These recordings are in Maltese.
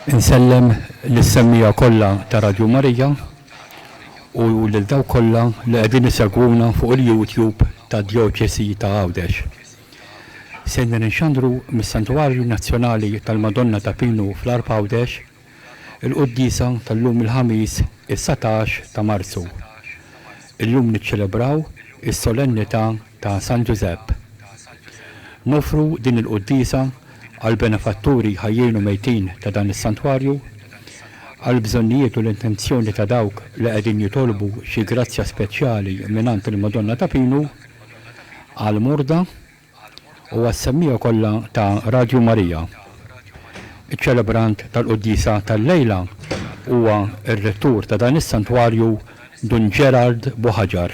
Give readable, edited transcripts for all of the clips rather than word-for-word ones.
Insellem l-semmija kollha ta' Radio Marija u lil daw kollha li qegħdin isegwuna fuq il-YouTube ta' Djoċesi ta' Għawdex. Se nirrinxandru mis-Santwarju Nazzjonali tal-Madonna ta' Pinu fl-Arpa Għawdex il-Quddisa tal-lum il-ħamis is-17 ta' Marzu. Illum niċċelebraw is-solennità ta' San Giuseppe. Nofru din il-Quddisa għal benefatturi ħajjin u mejtin ta' dan is-santwarju, għal bżonnijiet u l-intenzjoni ta' dawk li qegħdin jitolbu xi grazzja speċjali mingħand il-Madonna ta' Pinu, għal murda u għas-semmija kollha ta' Radio Marija. Iċ-ċelebrant tal-Quddisa tal-lejla huwa r-rettur ta' dan is-santwarju Dun Gerard Buħaġar.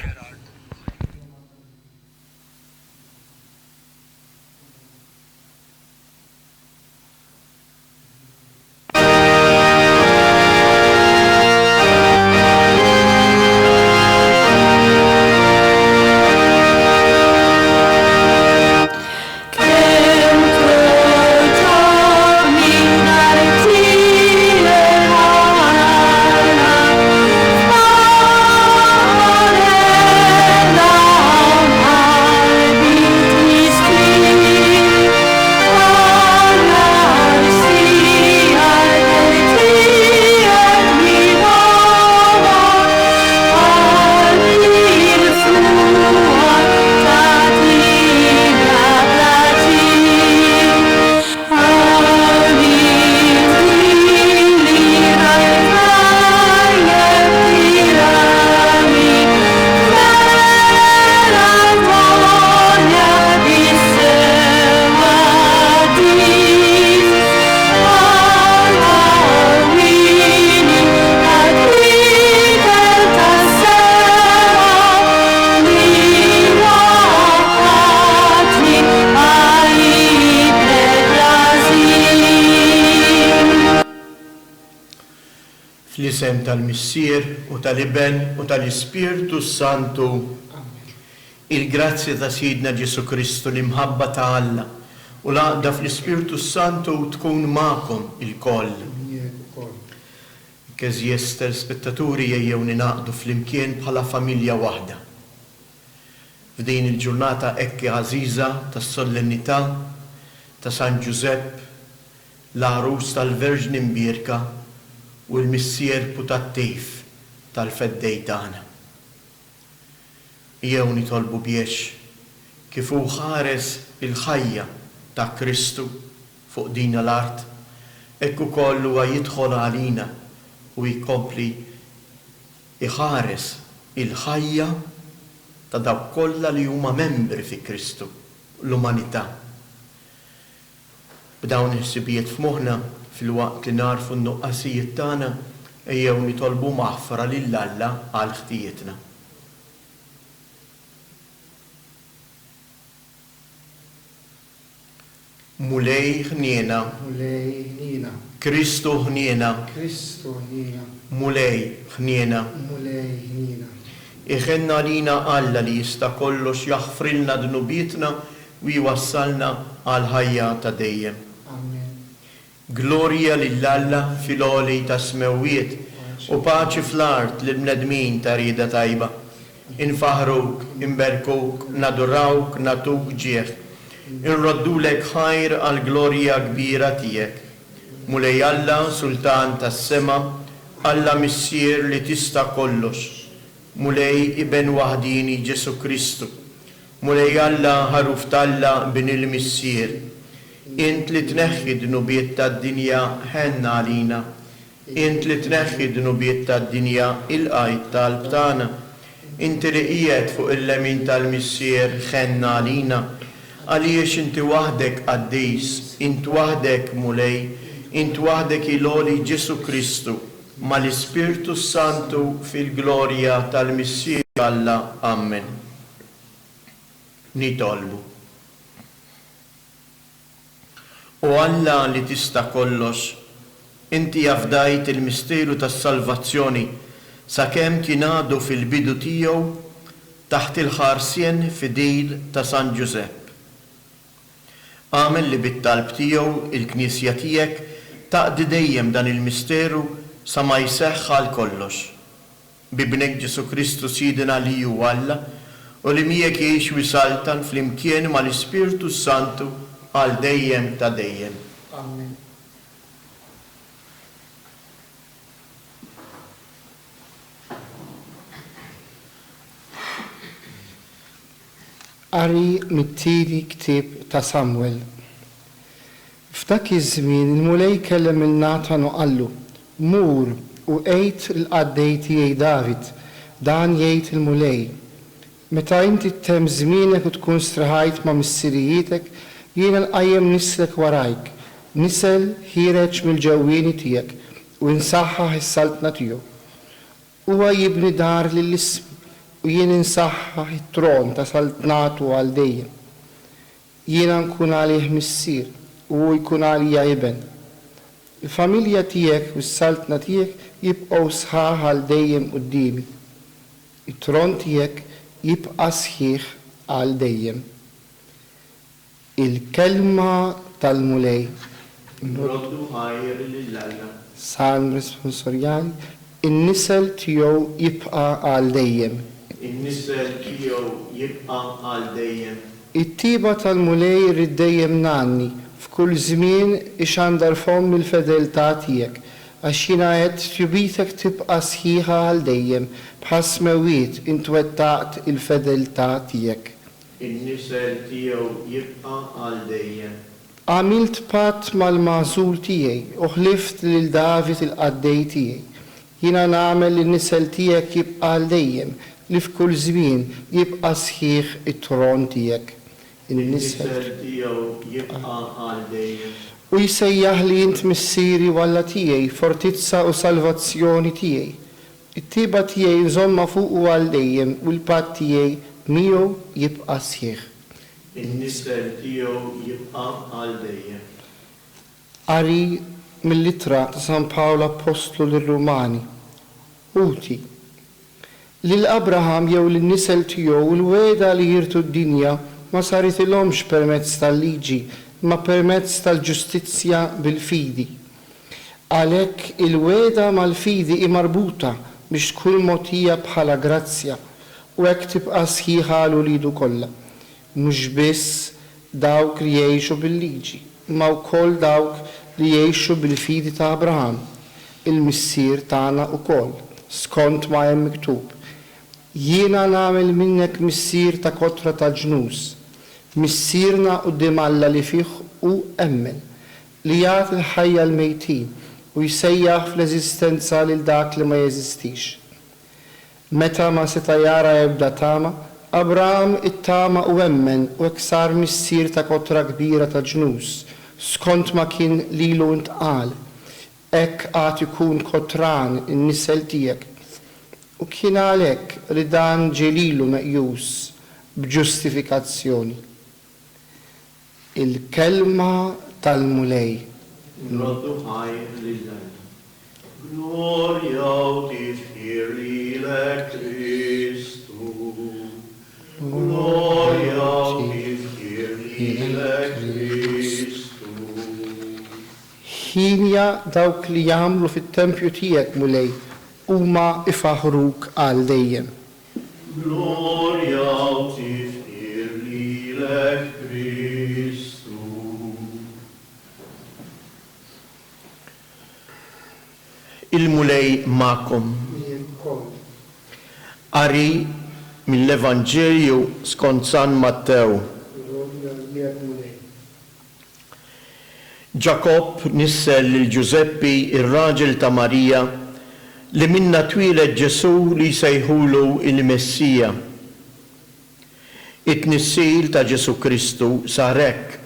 Fl-isem tal-Missier u tal-Iben u tal-Ispirtu Santu, il-grazzja ta' Sidna Ġesu Kristu l-imħabba ta' Alla u l-għaqda fl-Ispirtu Santu tkun ma'kom il-koll. Keżjes spettaturi jejjew ninaqdu fl-imkien bħala familja waħda. F'din il-ġurnata ekki għażiża tas-solennità ta' San Giuseppe, l-arus tal-Verġni Mbierka u l-missier putattiv tal-feddej tagħna. Jew nitolbu biex kif hu ħares il-ħajja ta' Kristu fuq din l-art, hekk ukoll huwa jidħol għalina u jkompli iħares il-ħajja ta' dawk kollha li huma membri fi Kristu, l-umanità. B'dawn il-ħsibijiet f'moħħna fil-waqt li narfu n-nuqqasijiet tagħna ejjew nitolbu maħfra lil Alla għal ħtijietna. Mulej ħniena, Kristu ħniena, mulej ħniena. Iħenna lina Alla li jista' kollox jaħfrilna dnubietna u jwassalna għal ħajja ta' dejjem. Glorja lill-Alla fil-għoli ta' smewiet u paċi fl-art l-bnedmin ta' rida tajba. Infaħruk, imberkuk, nadurawk, natuk ġieħ. Inroddulek ħajr għal-glorja kbira tijek. Mulej Alla, Sultan tas-sema, Alla missier li tista' kollox. Mulej Iben waħdini Ġesu Kristu. Mulej Alla ħaruf talla bin il-missier. Int li tneħħi dnubiet tad-dinja ħenna għalina. Int li tneħħi dnubiet tad-dinja il-qajt tal-btana. Inti li qiegħed fuq il-lemin tal-missier ħenna għalina. Għaliex inti waħdek qaddis, int waħdek mulej, int waħdek il-għoli Ġesu Kristu, ma l-Ispirtu Santu fil-glorja tal-missier Alla. Amen. Nitolbu. U Alla li tista' kollox, inti jafdajt il-misteru tas-salvazzjoni sakemm tingħadu fil-bidu tiegħu taħt il-ħarsien fidil ta' San Giuseppe. Għamel li bit-talb tiegħu il-Knisja tiegħek taqdi dejjem dan il-misteru sa ma jseħħ għal kollox. Bibnek Ġesu Kristu Sidina li ju Alla u li miegħek jgħix wisaltan flimkien mal-Ispirtu Santu għal dejjem ta' dejjem. Amen. Qari mit-tieni ktieb ta' Samuel. F'dak iż-żmien il-mulej kellem il-Natan u qallu: Mur u qejt il-qaddej tiegħi David, dan jgħid il-mulej. Meta inti ttemm żmienek u tkun straħajt ma' missirijitek, jiena nqajjem nislek warajk, nisel ħireġ mill-ġewwieni tiegħek u nsaħħaħ is-saltna tiegħu. Huwa jibni dar lill-ismi u jien insaħħaħ it-tron ta' saltnatu għal dejjem. Jiena nkun għalih missier u jkun għalija iben. Il-familja tiegħek u s-saltna tiegħek jibqgħu sħaħ għal dejjem qudiemi. It-tron tiegħek jibqa' sħiħ għal dejjem. Il-kelma tal-mulej. Nroddu ħajr lill-Alla. Salm responsorjali, in-nisel tiegħu jibqa' għal dejjem. In-nisel tiegħu jibqa' għal dejjem. It-tiba tal-mulej rid dejjem nanni f'kull żmien ixandar fomm il-fedeltà tiegħek għax jiena qed tjubitek tibqa' sħiħa għal dejjem bħas mewwiet intwettaqt il-fedeltà tiegħek. In-nisel tiegħu jibqa' għal dejjem. Għamilt patt mal-magħżul tiegħi u ħlift lil David il-qaddej tiegħi. Jiena nagħmel in-nisel tiegħek jibqa' għal dejjem li f'kull żmien jibqa' sħiħ it-tron tiegħek. In-nisel tiegħu jibqa' għal dejjem. U jsejjaħ li int missieri u Alla tiegħi, fortizza u salvazzjoni tiegħi. It-tiba tiegħi nżomma fuq u għal dejjem u l-patt tiegħi miegħu jibqa' sħiħ. In-nisel tiegħu jibqa' għal dejjem. Qari mill-ittra ta' San Pawlo Apostlu lir-Rumani. Uti lil Abraham jew lin-nisel tiegħu l-weda li jirtu d-dinja ma saritilhomx permezz tal-liġi, ma permezz tal-ġustizzja bil-fidi. Għalhekk il-weda mal-fidi hi marbuta biex tkun mogħtija bħala grazzja u hekk tibqa' sħiħa għal uliedu kollha. Mhux biss dawk li jgħixu bil-liġi, ma wkoll dawk li jgħixu bil-fidi ta' Abraham, il-missier tagħna wkoll, skont ma hemm miktub. Jiena nagħmel minnek missier ta' kotra ta' ġnus, missierna quddiem Alla li fih u emmen, li jagħti l-ħajja l-mejtin u jsejjaħ fl-eżistenza lil dak li ma jeżistix. Meta ma seta' jara ebda tama, Abraham it-tama u emmen u hekk sar missier ta' kotra kbira ta' ġnus, skont ma kien lilu ntqal, hekk għad ikun kotran in-nisel tiegħek. U kien għalhekk li dan ġelilu meqjus b'ġustifikazzjoni. Il-kelma tal-mulej. Nroddu ħajr lill-Alla. Gloria tifħir lilek Kristu. Gloria tifħir lilek Kristu. Ħinja dawk li jagħmlu fit-tempju tiegħek mulej huma ifaħruk għal dejjem. Gloria tifħir lilek Kristu. Il-mulej ma'kom. Qari mill-Evanġelju skont San Mattew. Ġakob nissel lil Ġuseppi ir-raġel ta' Marija li minna twieled Ġesu li jsejħulu il-Messija. It-nissil ta' Ġesu Kristu sar hekk.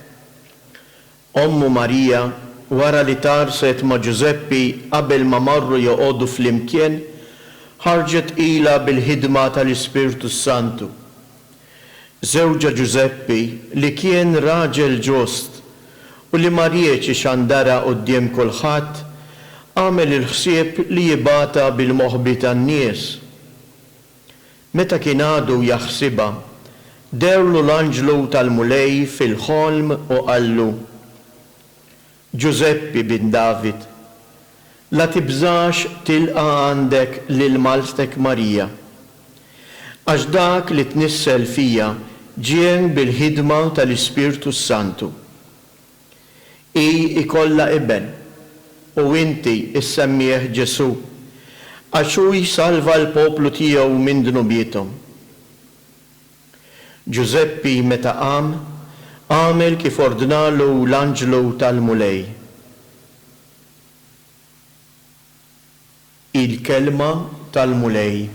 Ommu Marija wara li tarset ma' Ġuseppi qabel ma marru joqogħdu flimkien, ħarġet ilha bil-ħidma tal-Ispirtu Santu. Żewġa Ġuseppi li kien raġel ġust u li ma rieċ ixandara quddiem kulħadd, għamel il-ħsieb li jibata bil-moħbi tan-nies. Meta kien għadu jaħsibha, dewlu l-anġlu tal-mulej fil-ħolm u qallu: Giuseppi bin David, la tibżax tilqa għandek lil Maltek Marija, għax dak li tnissel fija ġien bil-ħidma tal-Ispirtu Santu. I ikolla iben, u inti issemmieħ Ġesu, għax hu jsalva l-poplu tiegħu minn dnubietom. Giuseppi meta qam, għamel kif ordnalu l-anġlu tal-mulej. Il-kelma tal-mulej.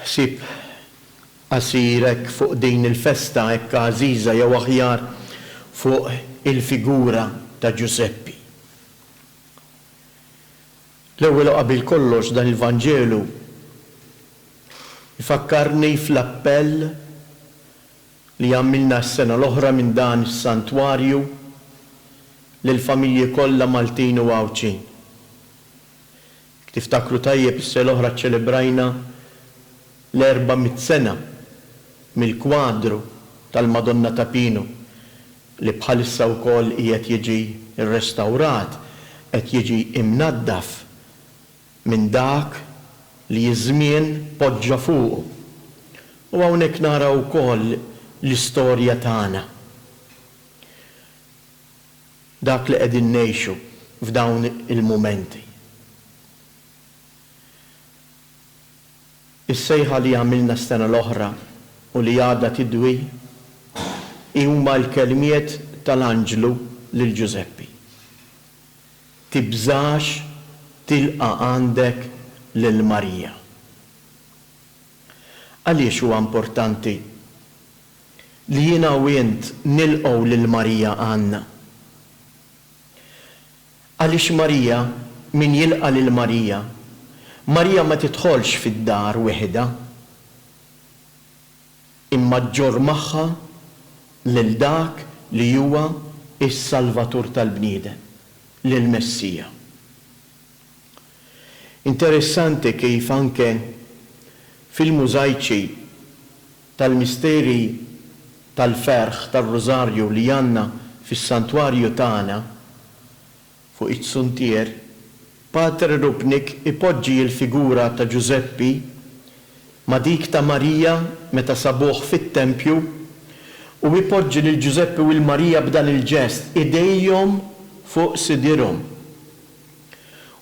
Sib qasirek fuq din il-festa hekk għażiża jew aħjar fuq il-figura ta' Giuseppi. L-ewwel qabel kollox dan il-Vanġelu ifakkarni fl-appell li għamilna s-sena l-oħra minn dan is-santwarju lill-familji kollha Maltin u Għawċin. Tiftakru tajjeb is-sena l-oħra ċċelebrajna l-400 sena mill-kwadru tal-Madonna ta' Pino li bħalissa wkoll qiegħed jiġi rrestawrat, qed jiġi imnaddaf minn dak li ż-żmien poġġa fuqu. U hawnhekk naraw ukoll l-istorja tagħna. Dak li qegħdin ngħixu f'dawn il-mumenti. Is-sejħa li għamilna s-sena l-oħra u li għadha tidwi huma l-kelmiet tal-anġlu lil Giuseppi. Tibżax tilqa għandek lil Marija. Għaliex huwa importanti li jiena u int nilqgħu lil Marija għandna? Għaliex Marija, min jilqa lil Marija, Marija ma tidħolx fid-dar weħda, imma ġġor magħha lil dak li huwa is-Salvatur tal-bniedem, lil Messija. Interessanti kif anke fil-mużajċi tal-misteri tal-ferħ tar-Rożarju li għandna fis-santwarju tagħna fuq it-suntier, Pater Rupnik ipoġġi l-figura ta' Giuseppi ma' dik ta' Marija meta sabuh fit-tempju u ipoġġi lil Giuseppi u l-Marija b'dan il-ġest idejhom fuq sidierhom.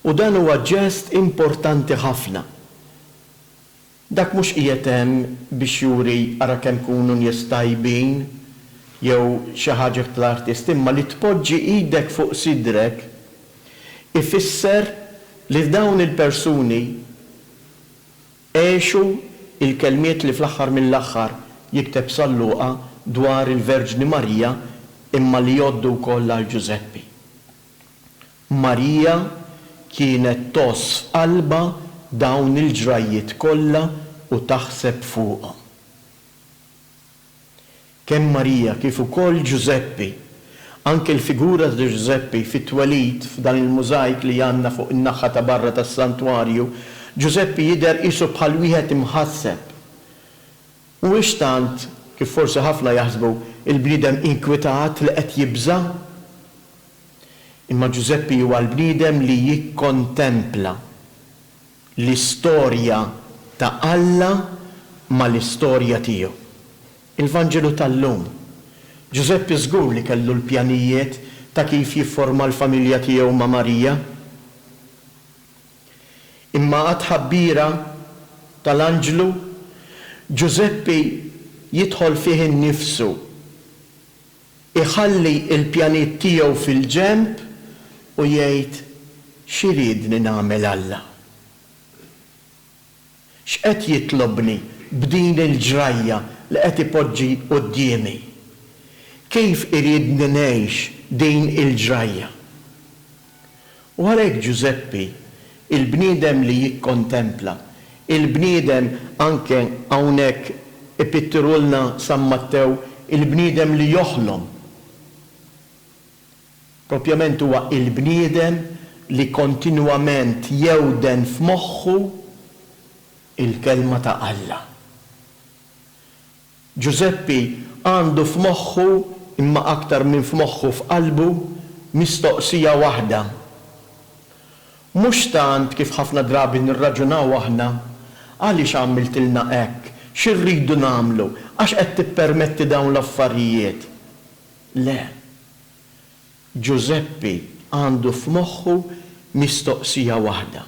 U dan huwa ġest importanti ħafna. Dak mhux qiegħed hemm biex juri ara kemm kunu nies tajbin jew xi ħaġa tal-artist, imma li tpoġġi idek fuq sidrek ifisser li f'dawn il-persuni għexu il-kelmiet li fl-aħħar mill-aħħar jikteb Salluqa dwar il-Verġni Marija imma li joddu wkoll għal Giuseppi. Marija kienet toss f'qalba dawn il-ġrajiet kollha u taħseb fuqhom. Kemm Marija kif ukoll Giuseppi, anke l-figura ta' Giuseppi fit-twelid f'dan il-mużajk li għandna fuq in-naħa ta' barra tas-santwarju, Giuseppi jidher qisu bħal wieħed imħasseb. Mhuwiex tant kif forsi ħafna jaħsbu il-bniedem inkwetat li qed jibża. Imma Giuseppi huwa l-bniedem li jikkontempla l-istorja ta' Alla ma l-istorja tiegħu. Il-Vanġelu tal-lum. Giuseppi żgur li kellu l-pjanijiet ta' kif jifforma l-familja tiegħu ma' Marija. Imma għad ħabbira tal-anġlu, Giuseppi jidħol fih innifsu, iħalli il-pjanijiet tiegħu fil-ġenb u jgħid x'iridni nagħmel Alla. X'qed jitlobni b'din il-ġrajja li qed ipoġġi qudiemi? Kif iridni ngħix din il-ġrajja? U għalhekk Giuseppi, il-bniedem li jikkontempla, il-bniedem anke hawnhekk ipittirulna San Mattew, il-bniedem li joħlom. Propjament huwa il-bniedem li kontinwament jewden f'moħħu il-kelma ta' Alla. Giuseppi għandu f'moħħu imma aktar minn f'moħħu f'qalbu mistoqsija waħda. Mhux tant kif ħafna drabi nirraġunaw aħna għaliex għamiltilna hekk, x'irridu nagħmlu, għax qed tippermetti dawn l-affarijiet. Le. Giuseppi għandu f'moħħu mistoqsija waħda.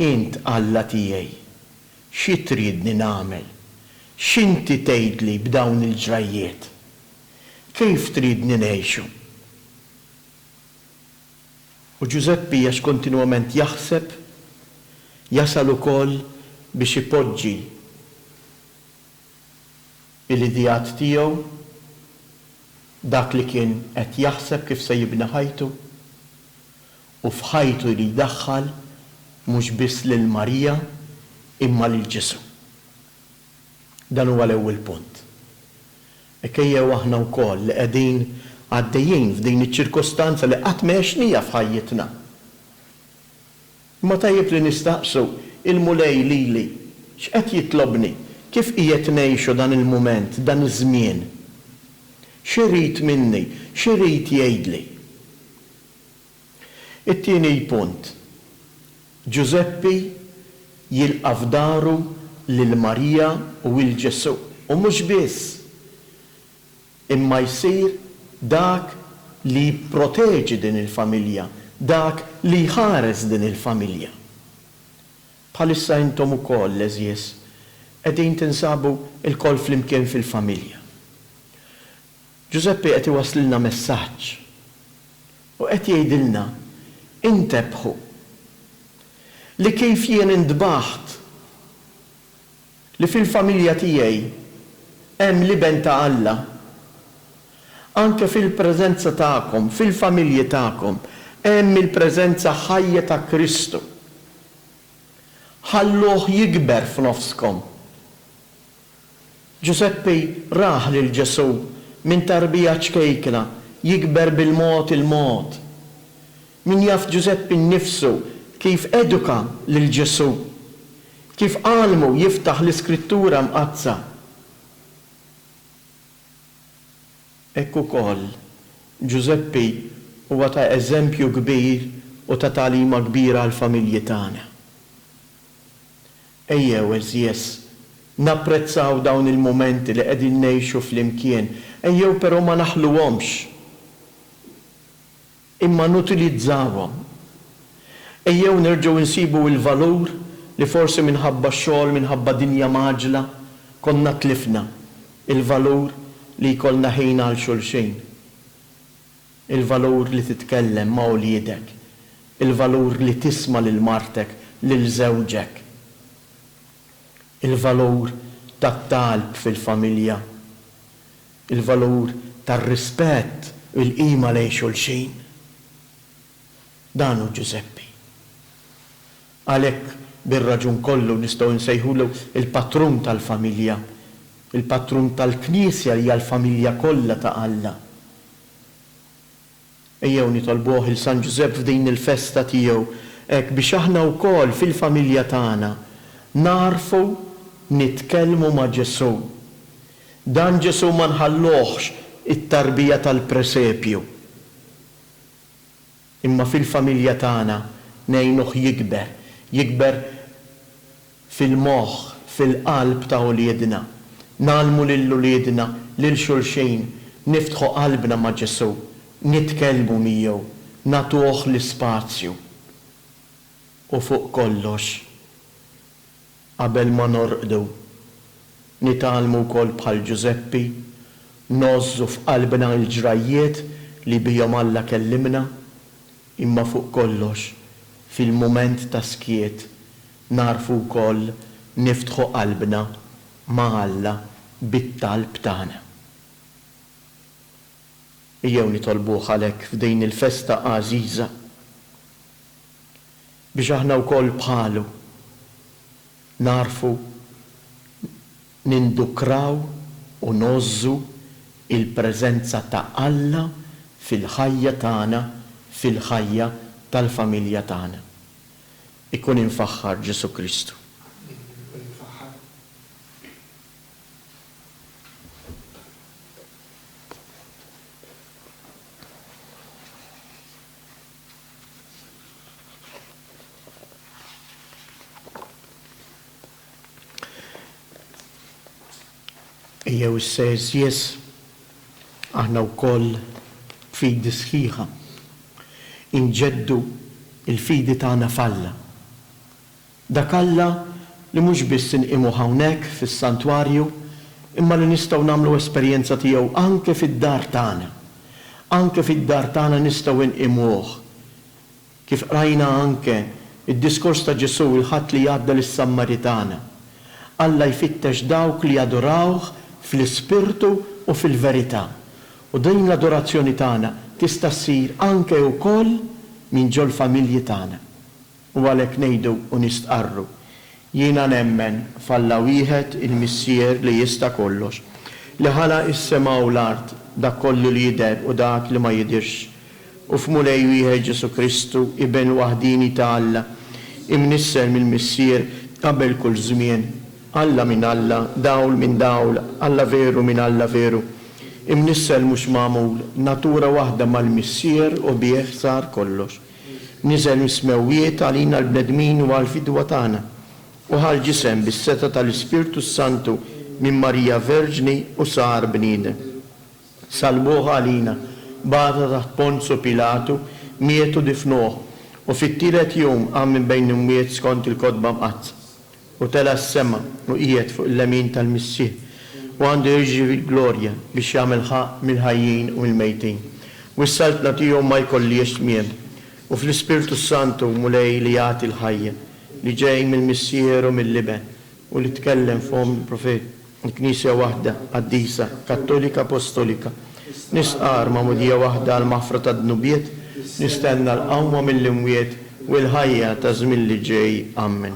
Int Alla tiegħi, xi tridni nagħmel? X'inti tgħidli b'dawn il-ġrajiet? Kif tridni ngħixu? U Giuseppi għax kontinwament jaħseb, jasal ukoll biex ipoġġi l-idijat tiegħu dak li kien qed jaħseb kif se jibna ħajtu u f'ħajtu li jdaħħal mhux biss lil Marija imma lil Ġesu. Dan huwa l-ewwel punt. Ekkejjew aħna wkoll li qegħdin għaddejjin f'din iċ-ċirkostanza li qatt m'għexnija f'ħajjitna. Ma tajjeb li nistaqsu il-mulej lili x'qed jitlobni, kif qiegħed ngħixu dan il-mument, dan iż-żmien. X'irid minni, x'irid jgħidli. It-tieni punt. Giuseppi jilqa' f'daru lil Marija u lil Ġesu. U mhux biss, imma jsir dak li jipproteġi din il-familja, dak li jħares din il-familja. Bħalissa intom ukoll eżies qegħdin tinsabu l-koll flimkien fil-familja. Giuseppi qed iwasslilna messaġġ u qed jgħidilna intebħu li kif jien indbaħt li fil-familja tiegħi hemm liben ta' Alla. Anke fil-preżenza tagħkom, fil-familji tagħkom, hemm il-preżenza ħajja ta' Kristu. Ħalluh jikber f'nofskom. Giuseppi raħ lil Ġesu minn tarbija ċkejkla, jikber bil-mod il-mod. Min jaf Giuseppi nnifsu kif eduka lil Ġesu, kif għalmu jiftaħ l-iskrittura mqazza. Ekku ukoll Giuseppi huwa ta' eżempju kbir u ta' tagħlima kbira għall-familji tagħna. Ejjew eżies napprezzaw dawn il-momenti li qegħdin ngħixu flimkien, ejjew però ma naħluhomx. Imma nutilizzawhom. Ejjew nerġgħu nsibu l-valur li forsi minħabba x-xogħol, minħabba dinja maġla, konna tlifna il-valur li jkollna ħin għal xulxin. Il-valur li titkellem ma' wliedek, il-valur li tisma' lil martek, lil żewġek. Il-valur tat-talb fil-familja, il-valur tar-rispett u l-qima lejn xulxin. Dan hu Giuseppi. Għalhekk bir-raġun kollu nistgħu nsejħulu il-patrun tal-familja, il-patrun tal-Knisja li hija l-familja kollha ta' Alla. Ejjew nitolbuh il-San Giusepp f'din il-festa tiegħu hekk biex aħna wkoll fil-familja tagħna narfu nitkellmu ma' Ġesu. Dan Ġesu ma nħalluhx it-tarbija tal-presepju. Imma fil-familja tagħna ngħinuh jikber fil-moħħ, fil-qalb ta' wliedna. Nagħlmu lil wliedna lil xulxin, niftħu qalbna ma' Ġesu, nitkellmu miegħu, nagħtuh l-ispazju. U fuq kollox, qabel ma norqdu, nitgħallmu wkoll bħal Giuseppi, nożżu f'qalbna l-ġrajiet li bihom Alla kellimna, imma fuq kollox, fil-mument ta' skiet, narfu wkoll niftħu qalbna ma' Alla bit-talb tagħna. Ejjew nitolbuh għalhekk f'din il-festa għażiża biex aħna wkoll bħalu narfu nindukraw u nożżu il-preżenza ta' Alla fil-ħajja tagħna, fil-ħajja tal-familja tagħna. Ikun infaħħar Ġesu Kristu. Ejjew s-sejżjes aħna wkoll fidi sħiħa inġeddu il-fidi tagħna falla. Dak Alla li mhux biss inqimu hawnhekk fis-santwarju imma li nistgħu nagħmlu esperjenza tiegħu anke fid-dar tagħna. Anke fid-dar tagħna nistgħu nqimuh. Kif rajna anke id-diskors ta' Ġesu il-ħadd li għadda lis-Sammaritana. Alla jfittex dawk li adorawh fl-ispirtu u fil-verità. U din l-adorazzjoni tagħna tista' ssir anke wkoll minn ġol familji tagħna. U għalhekk ngħidu u nistqarru. Jiena nemmen f'Alla wieħed il-Missier li jista' kollox, li ħalaq is-sema u l-art dak kollu li jidher u dak li ma jidirx. U f'Mulej wieħed Ġesu Kristu iben waħdini ta' Alla, imnisser mill-Missier qabel kull żmien. Alla minn Alla, dawl minn dawl, Alla veru minn Alla veru. Imnisser mhux magħmul, natura waħda mal-Missier u bih sar kollox. Niżel mismewwiet għalina l-bnedmin u għal-fidwa tagħna. U ħal ġisem bis-seta tal-Ispirtu Santu minn Marija Verġni u sar bniedem. Salbuh għalina, bata taħt Ponzu Pilatu, mietu difnuh, u fit-tielet jum qam minn bejn imwiet skont il-kotba mqazza. U tela s-sema u qiegħed fuq il-lemin tal-Missier, u għandu jirġi fil-glorja biex jagħmel ħaq mill-ħajjin u mill-mejtin. U s-saltna tiegħu ma jkollix tmiem, u fl-Ispirtu Santu Mulej li jagħti l-ħajja, li ġej mill-Missier u mill-Liben, u li tkellem fuqhom il-Profet, il-Knisja waħda, qaddisa, Kattolika Apostolika, nisqar ma'mudija waħda għal-maħfra ta' dnubiet, nistenna l-qawma mill-imwiet u l-ħajja ta' żmien li ġej. Amen.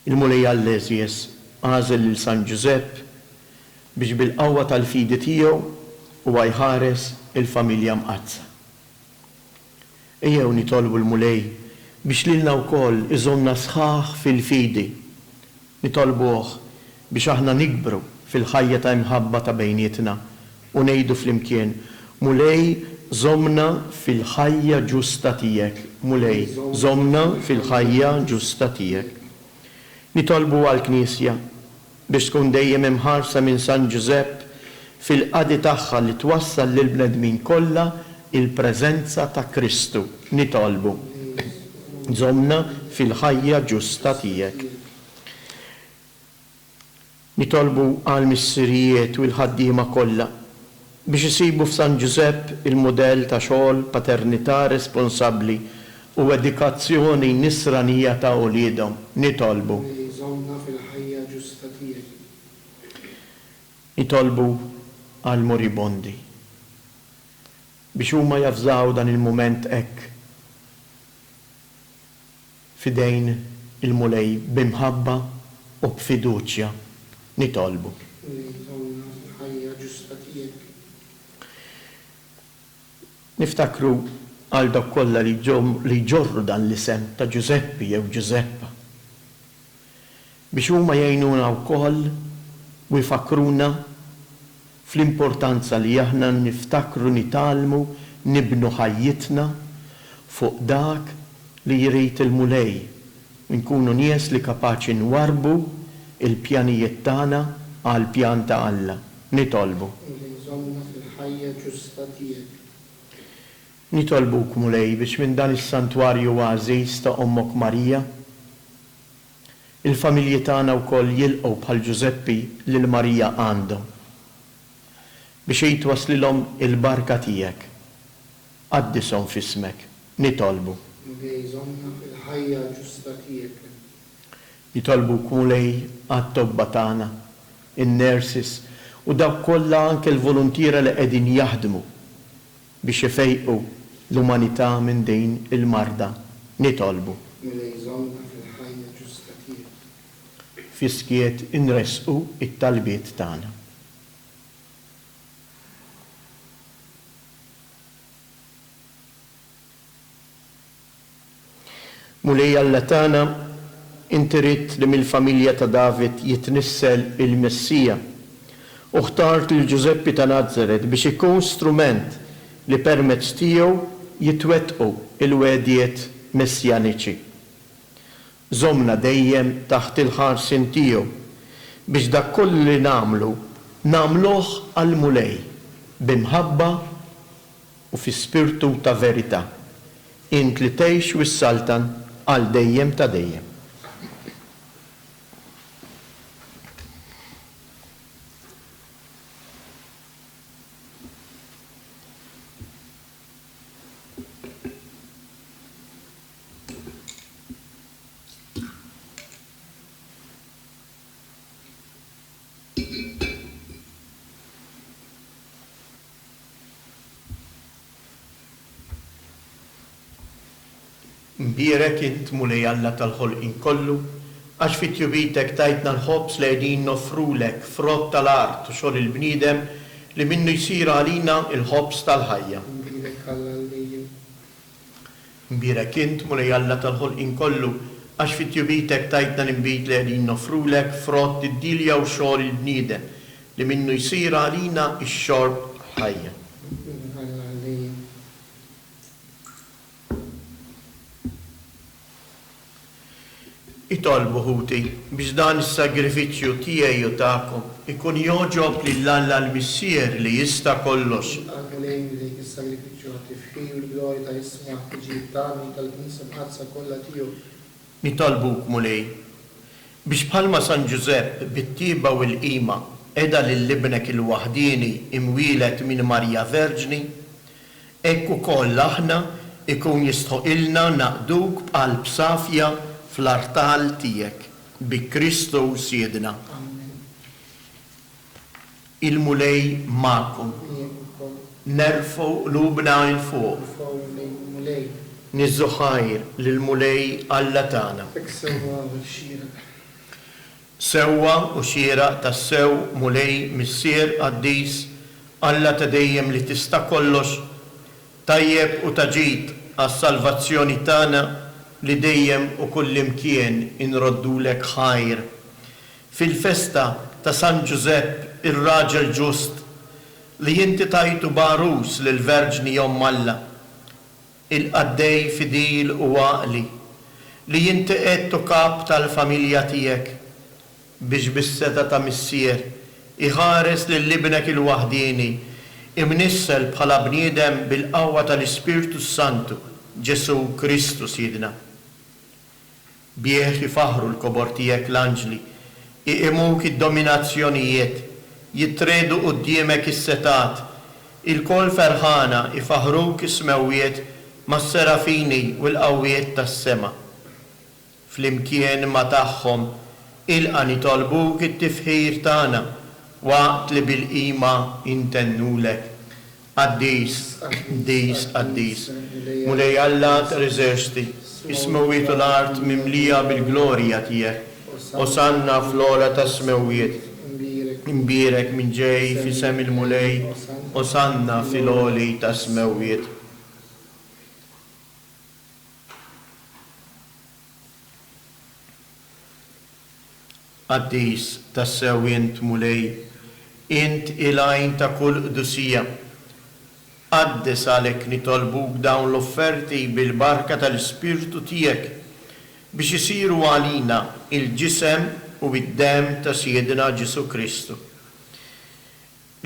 Il-Mulej għall-Eżjes għażel lil San Giuseppe biex bil-qawwa tal-fidi tiegħu huwa jħares il-familja mqazza. Ejjew nitolbu l-Mulej biex lilna wkoll iżomna sħaħ fil-fidi. Nitolbuh biex aħna nikbru fil-ħajja ta' imħabba ta' bejnietna u ngħidu flimkien, Mulej żomna fil-ħajja ġusta tiegħek. Mulej żomna fil-ħajja ġusta tiegħek. Nitolbu għall-Knisja biex tkun dejjem imħarsa minn San Giuseppe fil-qadi tagħha li twassal lil bnedmin kollha il-preżenza ta' Kristu. Nitolbu. Żomna fil-ħajja ġusta tiegħek. Nitolbu għall-missirijiet u l-ħaddiema kollha biex isibu f'San Giuseppe il-modell ta' xogħol, paternità responsabbli u edikazzjoni nisranija ta' uliedhom. Nitolbu. Nitolbu għall-moribondi biex huma jafżaw dan il-mument hekk fidejn il-Mulej b'imħabba u b'fiduċja. Nitolbu. Niftakru għal dak kollha li ġorru dan l-isem ta' Giuseppi jew Giuseppa biex huma jgħinuna wkoll u jfakruna fl-importanza li aħna niftakru nitalmu nibnu ħajjitna fuq dak li jrid il-Mulej u nkunu nies li kapaċi nwarbu il-pjanijiet tagħna għal pjan ta' Alla. Nitolbu. Nitolbuk Mulej biex minn dan is-santwarju għażiż ta' Ommok Marija il-familji tagħna wkoll jilqgħu bħal Giuseppi lil Marija għandhom biex jitwaslilhom il-barka tiegħek. Qaddishom f'ismek. Nitolbu. Nitolbuk Mulej għat-tobba tagħna, in-nurses u dawk kollha anke l-volontiera li qegħdin jaħdmu biex ifejqu l-umanità minn din il-marda. Nitolbu. Fiskiet inresqu it-talbiet tagħna. Mulej Alla tagħna, inti rid li mill-familja ta' David jitnissel il-Messija u ħtart lil Giuseppi ta' Nazaret biex ikun strument li permezz tiegħu jitwettqu il-wedijiet messjaniċi. Żomna dejjem taħt il-ħarsin tiegħu biex dak kollu li namluh għal-mulej bimħabba u fi spirtu ta' verità. Int li tgħix wis-saltan għal dejjem ta' dejjem. Mbierek int mulej Alla tal-ħolqin kollu, għax fit-tjubitek tajtna l-ħobs li qegħdin nofrulek frott tal-art u xogħol il-bniedem li minnu jsir għalina il-ħobs tal-ħajja. Mbierek int mulej Alla tal-ħolqin kollu, għax fit-tjubitek tajtna l-imbit li qegħdin nofrulek frott id-dilja u xogħol il-bniedem li minnu jsir għalina ix-xorb ħajja. Itolbu ħuti biex dan is-sagrifiċċju tiegħi u tagħkom ikun joġob lil Alla l-Missier li jista' kollox. Nitolbuk mulej biex bħalma San Giuseppe bit-tiba u l-qima qiegħda lil-libnek il-waħdini imwielet minn Marja Verġni, hekk ukoll aħna ikun jistħoqilna naqduk b'qalb safja fl-artal tiegħek bi Kristu Siedna. Il-mulej magħkom. Nerfu qlubna il fuq. Niżżu ħajr lill-mulej Alla tagħna. Sewwa u xieraq tas-sew mulej missier qaddis Alla ta' dejjem li tista' kollox, tajjeb u taġid għas-salvazzjoni tagħna li dejjem u kullimkien inroddulek ħajr. Fil-festa ta' San Giuseppe ir-raġel ġust li jinti tajtu barus lill-Verġni Jomm Alla, il-qaddej fidil u għaqli li jinti qedtu kap tal-familja tiegħek biex bis-seta ta' missier iħares lill-libnek il-waħdini imnissel bħala bniedem bil-qawwa tal-Ispirtu Santu Ġesu Kristu Siedna. Bieħ ifaħru l-kobor tiegħek l-anġli, iqimuk id-dominazzjonijiet, jitredu quddiemek is-setat, il-kol ferħana ifaħruk ismewwiet mas-serafini u l-qawwiet tas-sema. Flimkien ma tagħhom ilqa' nitolbuk it-tifħir tagħna waqt li bil-qima intennulek. Qaddis, qaddis, qaddis, mulej Alla t-riżersti, ismewwiet u l-art mimlija bil-glorja tiegħek, osanna fl-ola ta' smewwiet, imbierek minn ġej fisem il-mulej, osanna fil-oli ta' smewwiet. Qaddis tas-sew int mulej, int il-għajn ta' kull qdusija, għaddes għalek nitolbuk dawn l-offerti bil-barka tal-Ispirtu tiegħek biex isiru għalina il-ġisem u id-dem ta' Siedna Ġesu Kristu.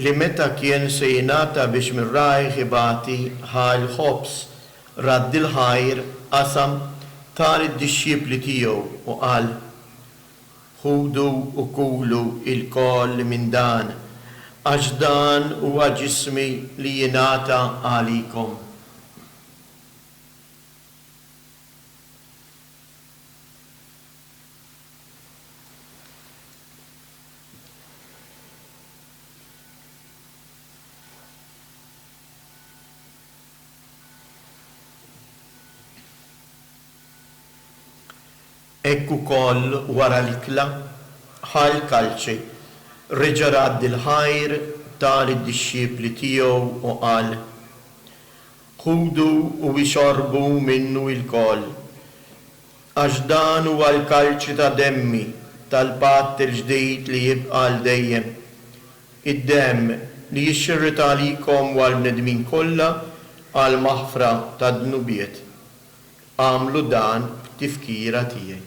Li meta kien se jingħata biex mir-rajħ ibati ħal ħobs radd il-ħajr qasam tal id-dixxipli tiegħu u qal: ħudu u kulu il-koll minn dan, għax dan huwa ġismi li jingħata għalikom. Hekk ukoll wara l-ikla ħal kalċi reġa' radd il-ħajr tal-id-dixxipli tiegħu u qal: ħudu u ixorbu minnu il-koll, għax dan huwa l-kalċi ta' demmi tal-patt il-ġdid li jibqa' l dejjem, id-demm li jixxirrit għalikom u għall-bnedmin kollha għal maħfra ta' dnubiet. Għamlu dan b'tifkira tiegħi.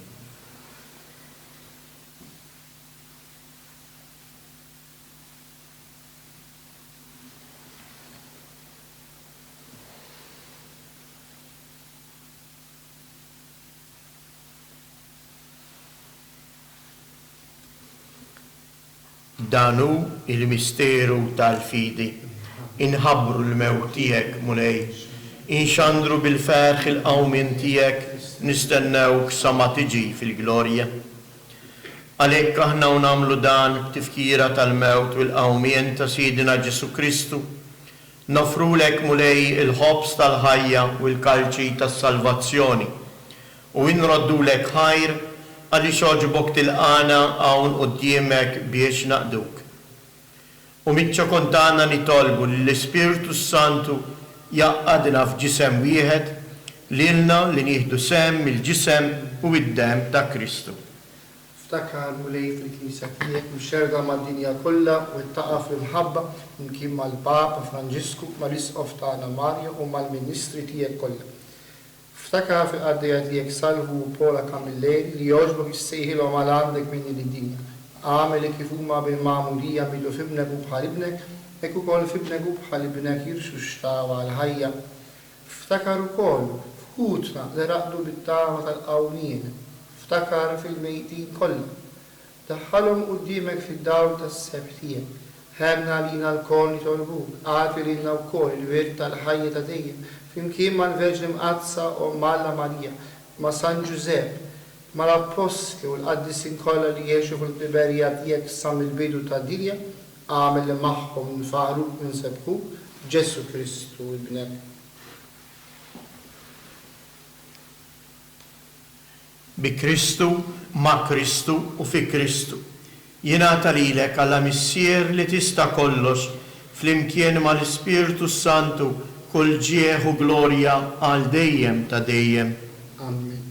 Danu il-misteru tal-fidi. Inħabbru l-mewt tiegħek mulej. Inxandru bil-ferħ il-qawmin tiegħek nistennewk sa ma tiġi fil-glorja. Għalhekk aħna nagħmlu dan b'tifkira tal-mewt u l-qawmien ta' Sidina Ġesu Kristu. Nofrulek mulej il-ħobs tal-ħajja u l-kalċi tas-salvazzjoni. U inroddulek ħajr għaliex oġbok tilqana hawn quddiemek biex naqduk. U mitċa kontana nitolbu l-Ispiritu Santu jaqqadna f'ġisem wieħed lilna li nieħdu sem mill-ġisem u id-dem ta' Kristu. Ftakar mulej fil-Knisja tiegħek mxerda mad-dinja kollha u ittaqa' fil-mħabba imkien mal-Papa Franġisku, mal-Isqof tagħna Marju u mal-Ministri tiegħek kollha. Ftakar fil-qaddija tiegħek Salvu u Pola Kamillej li jogħġbok issejħilhom għal għandek minn id-dinja. Għameli kif huma bil-magħmulija milu f'ibnek u bħal ibnek, hekk ukoll f'ibnek u bħal ibnek jirxu x-xtawa għal-ħajja. Ftakar ukoll f'ħutna li raqdu bit-tama tal-qawmien. Ftakar fil-mejtin kollha. Daħħalhom quddiemek fid-dawl tas-seb tiegħek. Ħemna lina l-kol nitolbuk, għafi lilna wkoll il-wirt tal-ħajja ta' dejjem, flimkien mal-Verġni Mqazza u Malla Marija, ma' San Giuseppe, ma' l-Apostli u l-qaddisin kollha li jgħixu fil-biberija tiegħek sa mill-bidu tad-dinja, għamel li magħhom nfaħruk ninsebħuk Ġesu Kristu ibnek. Bi Kristu, ma' Kristu u fi Kristu. Jingħata lilek għalla missier li tista' kollox flimkien mal-Ispiritu Santu kull ġieħ u glorja għal dejjem ta' dejjem. Amen.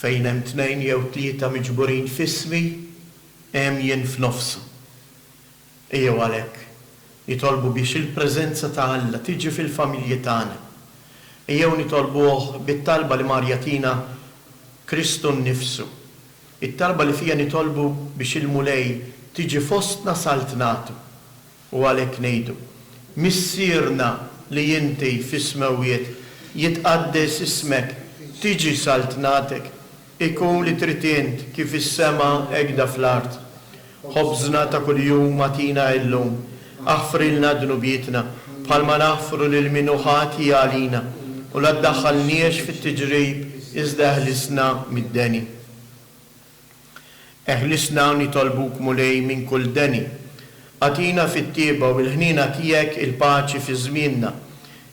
Fejn hemm tnejn jew tlieta miġburin f'ismi, hemm jien f'nofsu. Ejjew għalhekk nitolbu biex il-preżenza ta' Alla tiġi fil-familji tagħna. Ejjew nitolbuh bit-talba li Marja tina Kristu nnifsu. It-talba li fija nitolbu biex il-mulej tiġi fostna saltnatu. U għalhekk ngħidu, missierna li inti fis-smawiet jitqaddes ismek, tiġi saltnatek, ikun li tritint kif is-sema hekk fl-art. Ħobżna ta' kuljum matina illum, aħfrilna dnubietna bħalma naħfru lil minuħati għalina u la ddaħħalniex fit-tiġrib iżda eħlisna mid-deni. Eħlisna nitolbuk mulej minn kull deni. Għatina fit-tieba u l-ħnina tiegħek il-paċi fi żmienna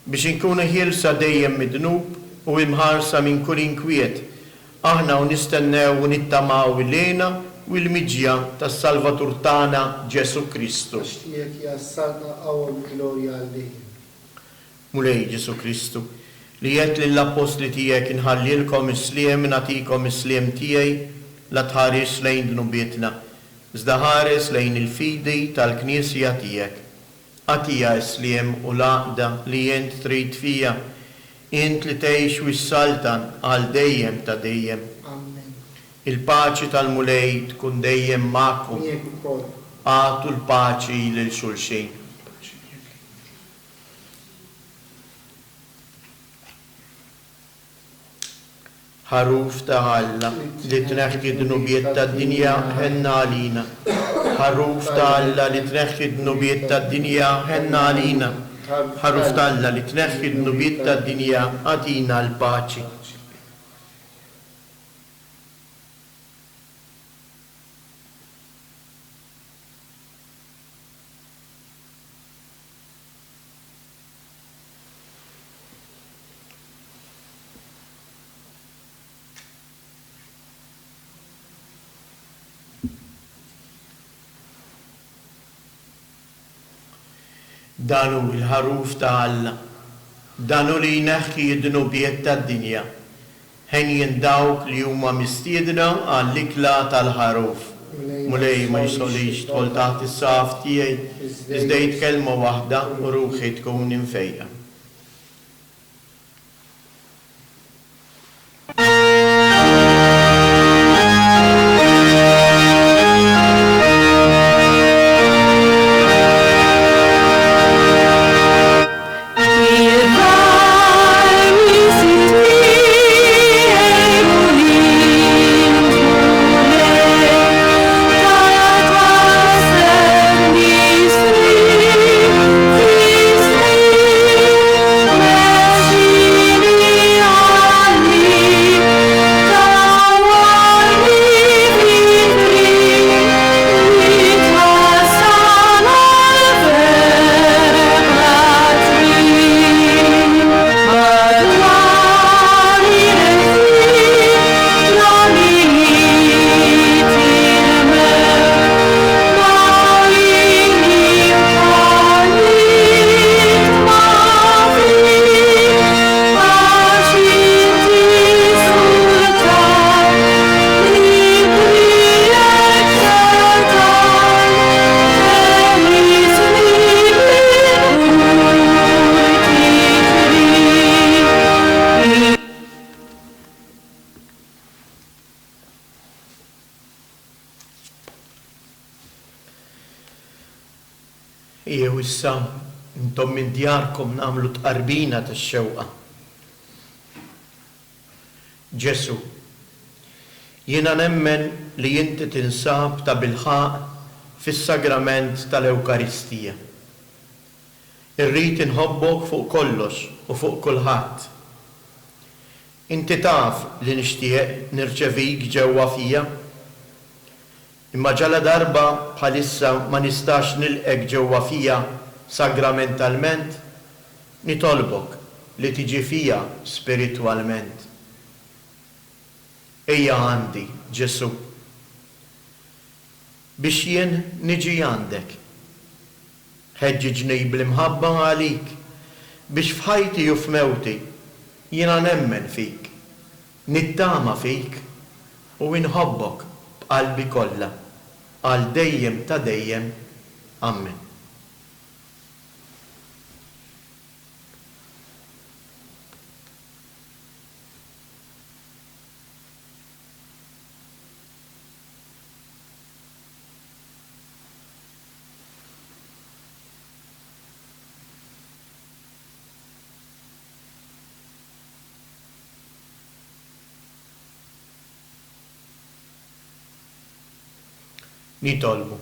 biex inkunu ħielsa dejjem mid-dnub u imħarsa minn kull inkwiet. Aħna u nistennew u nittamaw ilejna u l-miġja tas-Salvatur tagħna Ġesu Kristu. Għaxtijek jassalna għawal glorja għal-dejjem. Mulej Ġesu Kristu, li jett lill-apostli tiegħek inħallilkom isliem nagħtikom isliem tiegħi la tħares lejn dnubietna, iżda ħares lejn il-fidi tal-Knisja tiegħek. Għatija isliem u laqda li jent trid fija, int li tgħix wis-saltan għal dejjem ta' dejjem. Il-paċi tal-mulej tkun dejjem magħkom. Għatu l-paċi lil xulxin. Ħaruf ta' Alla li tneħħi d-dnubiet tad-dinja ħenna għalina. Ħaruf ta' Alla li tneħħi d-dnubiet tad-dinja ħenna għalina. Ħaruf ta' Alla li tneħħi d-dnubiet tad-dinja għatina l-paċi. Danu il-ħaruf ta' Alla, danu li jneħħi d-dnubiet tad-dinja, ħen jindawk li huma mistiedna għall-ikla tal-ħaruf. Mulej ma jisolix tħol taħt is-saf tiegħi, iżda jitkellmu waħda u ruħi tkun infejqa. Divine Jew issa intom minn djarkom nagħmlu tqarbina tax-xewqa. Ġesu, jiena nemmen li inti tinsab ta' bilħaq fis-sagrament tal-Ewkaristija. Irrid inħobbok fuq kollox u fuq kulħadd. Inti taf li nixtieq nirċevik ġewwa fija, imma ġala darba bħalissa ma nistax nilqek ġewwa fija sagramentalment, nitolbok li tiġi fija spiritwalment. Ejja għandi, Ġesu, biex jien niġi għandek. Ħeġġiġni bl-imħabba għalik biex f'ħajti u f'mewti jiena nemmen fik, nittama fik u inħobbok b'qalbi kollha għal dejjem ta' dejjem. Amen. Nitolbu.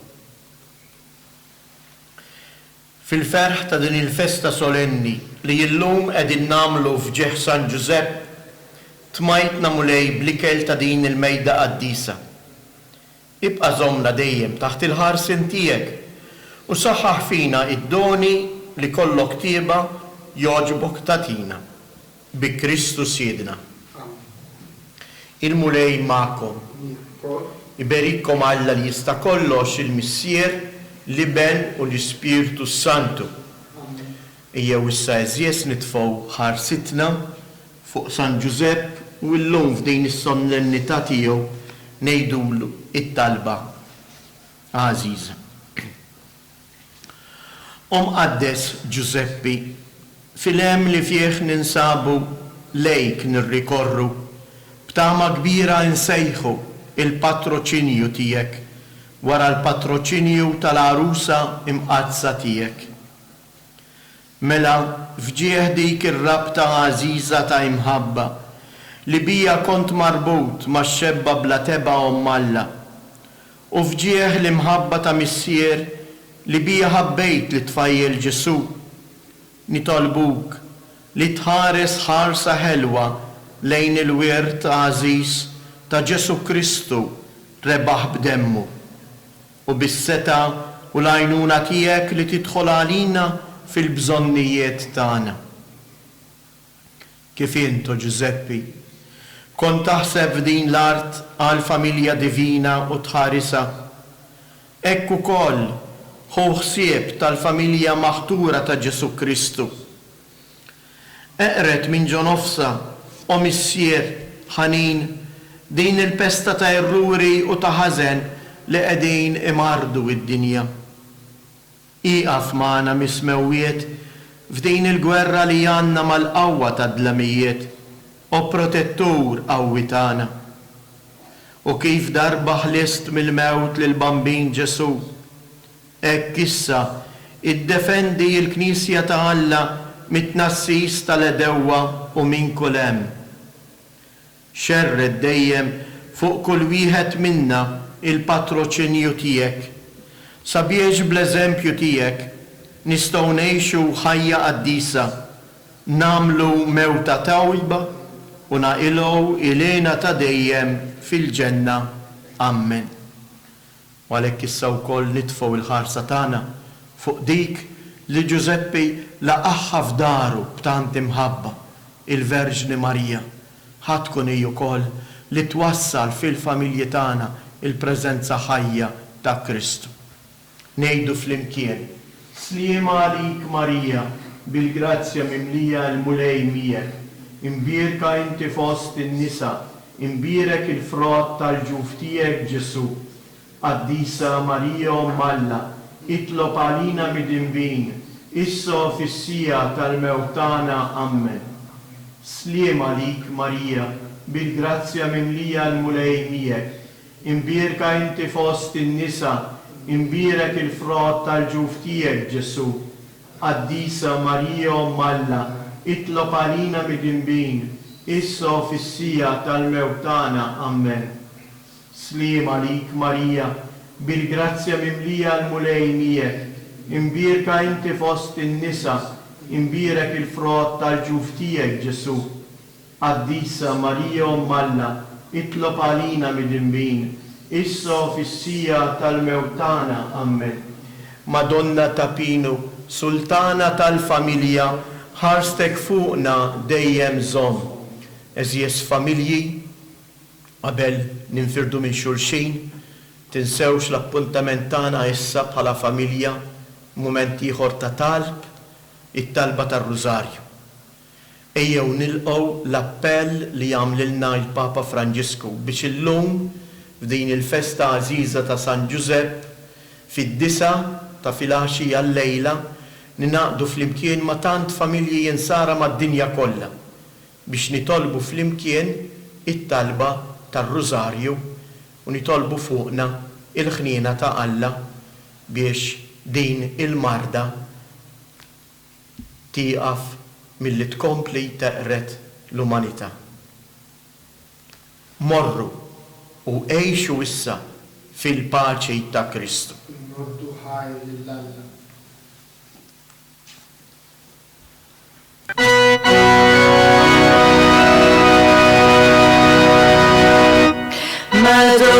Fil-ferħ ta' din il-festa solenni li jillum qegħdin nagħmlu f'ġeħ San Giuseppe, tmajtna mulej bl-ikel ta' din il-mejda qaddisa. Ibqa' żommna dejjem taħt il-ħarsien tiegħek u saħħaħ fina id-doni li kollok tieba jogħġbok tagħtina. Bi Kristu Siedna. Il-mulej magħkom. Iberikkom Alla li jista' kollox il-Missier, l-Iben u l-Ispirtu Santu. Ejjew issa eżjes nitfgħu ħarsitna fuq San Giuseppe u llum f'din is-solennità tiegħu ngħidulu it-talba għażiża. Qaddes Giuseppi, fil-hemm li fih ninsabu lejk nirrikorru, b'tama kbira nsejħu il-patroċinju tiegħek wara l-patroċinju tal-arusa imqazza tiegħek. Mela fġieħ dik ir-rabta għażiża ta' imħabba li bija kont marbut max-xebba bla teba u Alla, u fġieħ l-imħabba ta' Missier li bija ħabbejt li tfajjel Ġesu, nitolbuk li tħares ħarsa ħelwa lejn il-wirt għażiż ta' Ġesu Kristu rebaħ b'demmu u bis-seta u l-għajnuna tiegħek li tidħol għalina fil-bżonnijiet tagħna. Kif intu Giuseppi kont taħseb din l-art għal familja divina u tħarisa, hekk ukoll ħu ħsieb tal-familja maħtura ta' Ġesu Kristu. Eqret minn ġonofsa u Missier ħanin din il-pesta ta' erruri u ta' ħażen li qegħdin imardu id-dinja. Iqaf magħna mismewwiet f'din il-gwerra li għandna mal-qawwa ta' dlamijiet u protettur qawwi tagħna. U kif darba ħlist mill-mewt lil bambin Ġesu, hekk issa iddefendi l-Knisja ta' Alla mit-tnassis tal-edewwa u minn kull hemm. Xerred dejjem fuq kull wieħed minna il-patroċinju tiegħek, sabiex bl-eżempju tiegħek nistgħu ngħixu ħajja qaddisa, nagħmlu mewta tajba u naqilgħu ilena ta' dejjem fil-ġenna. Amen. U għalhekk issa wkoll nitfgħu il-ħarsa tagħna fuq dik li Giuseppi laqaħħa f'daru b'tant imħabba, il-Verġni Marija. Ħadd tkun hi wkoll li twassal fil-familji tagħna il-preżenza ħajja ta' Kristu. Ngħidu flimkien: Sliema għalik Marija, bil-grazzja mimlija l-mulej miegħek, imbierka inti fost in-nisa, imbierek il-frott tal-ġuf tiegħek Ġesu. Qaddisa Marija Umm Alla, itlob għalina mid-inbin, issa fis-sija tal-mewt tagħna. Amen. Sliema għalik Marija, bil-grazzja mimlija l-mulej miegħek, imbierka inti fost in-nisa, imbirek il-frott tal-ġuf tiegħek Ġesu. Qaddisa Marija Alla, itlob għalina mid-dinbin, issa fis-sija tal-mewt tagħna. Amen. Slim għalik Marija, bil-grazzja mimlija l-mulej miegħek, imbirka inti fost in-nisa, imbirek il-frott tal-ġuf tiegħek Ġesu. Qaddisa Marija Alla, itlob għalina mid-dinbin, issa fis-sija tal-mewt tagħna. Amen. Madonna ta' Pinu, Sultana tal-familja, ħarstek fuqna dejjem żomm. Eżjes familji, qabel ninfirdu minn xulxin, tinsewx l-appuntament tagħna issa bħala familja, mument ieħor ta' talb, it-talba tar-Rużarju. Ejjew nilqgħu l-appell li jagħmlilna l-Papa Franġisku biex illum f'din il-festa għażiża ta' San Giuseppe fid-9 ta' filgħaxija llejla ninaqdu flimkien ma' tant familji jinsara mad-dinja kollha biex nitolbu flimkien it-talba tar-Rużarju u nitolbu fuqna il-ħniena ta' Alla biex din il-marda tieqaf milli tkompli teqret l-umanità. Morru u għejxu issa fil-paċi ta' Kristu. Noddu ħaj lill-Alla. Madonna